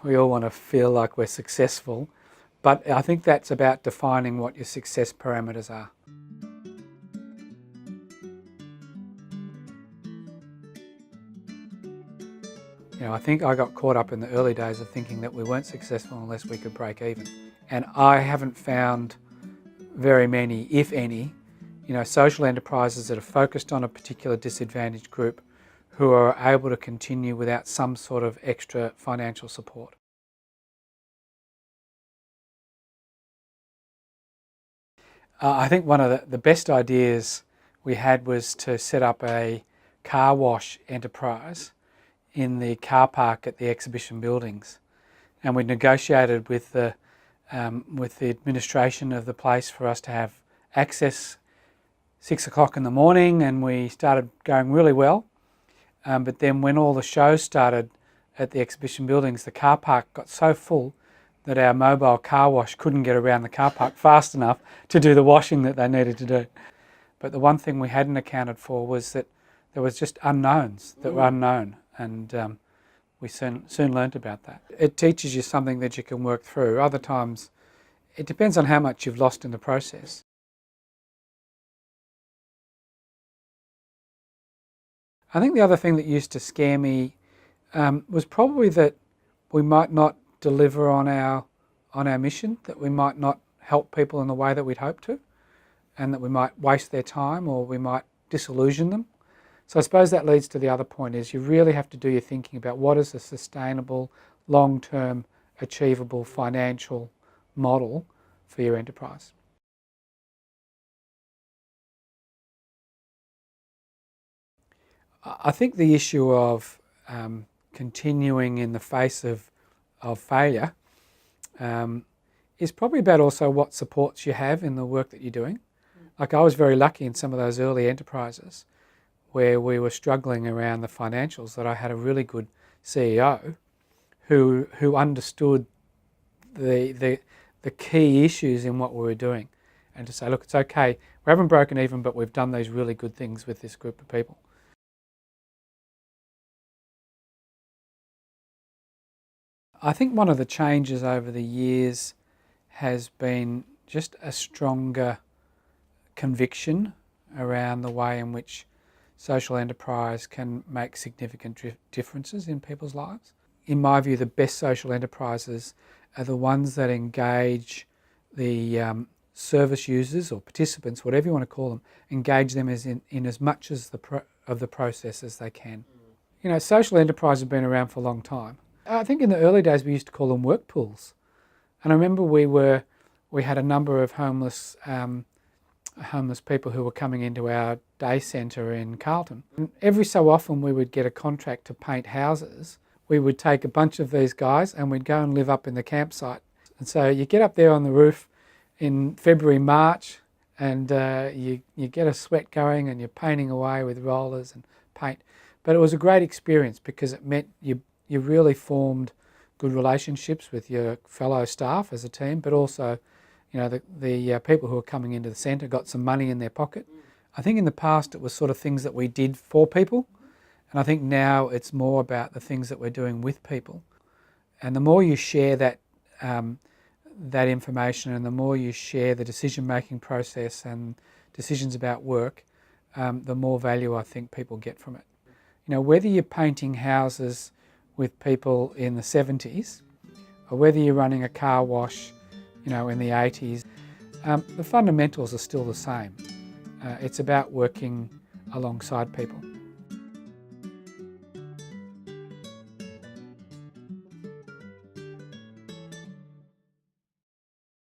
we all want to feel like we're successful, but I think that's about defining what your success parameters are. I think I got caught up in the early days of thinking that we weren't successful unless we could break even. And I haven't found very many, if any, social enterprises that are focused on a particular disadvantaged group who are able to continue without some sort of extra financial support. I think one of the best ideas we had was to set up a car wash enterprise in the car park at the exhibition buildings, and we negotiated with the administration of the place for us to have access 6 o'clock in the morning, and we started going really well. But then when all the shows started at the exhibition buildings, the car park got so full that our mobile car wash couldn't get around the car park fast enough to do the washing that they needed to do. But the one thing we hadn't accounted for was that there was just unknowns that were unknown, and we soon learnt about that. It teaches you something that you can work through. Other times, it depends on how much you've lost in the process. I think the other thing that used to scare me was probably that we might not deliver on our mission, that we might not help people in the way that we'd hoped to, and that we might waste their time or we might disillusion them. So I suppose that leads to the other point, is you really have to do your thinking about what is a sustainable, long-term, achievable financial model for your enterprise. I think the issue of continuing in the face of failure is probably about also what supports you have in the work that you're doing. Like, I was very lucky in some of those early enterprises where we were struggling around the financials, that I had a really good CEO who understood the key issues in what we were doing, and to say, look, it's okay, we haven't broken even, but we've done these really good things with this group of people. I think one of the changes over the years has been just a stronger conviction around the way in which social enterprise can make significant differences in people's lives. In my view, the best social enterprises are the ones that engage the service users or participants, whatever you want to call them, engage them in as much as of the process as they can. Social enterprises have been around for a long time. I think in the early days we used to call them work pools, and I remember we had a number of homeless people who were coming into our day centre in Carlton. And every so often we would get a contract to paint houses. We would take a bunch of these guys and we'd go and live up in the campsite. And so you get up there on the roof in February, March, and you get a sweat going and you're painting away with rollers and paint. But it was a great experience because it meant you really formed good relationships with your fellow staff as a team, but also, the people who were coming into the centre got some money in their pocket. I think in the past it was sort of things that we did for people, and I think now it's more about the things that we're doing with people. And the more you share that information, and the more you share the decision-making process and decisions about work, the more value I think people get from it. Whether you're painting houses with people in the 70s, or whether you're running a car wash, in the 80s, the fundamentals are still the same. It's about working alongside people.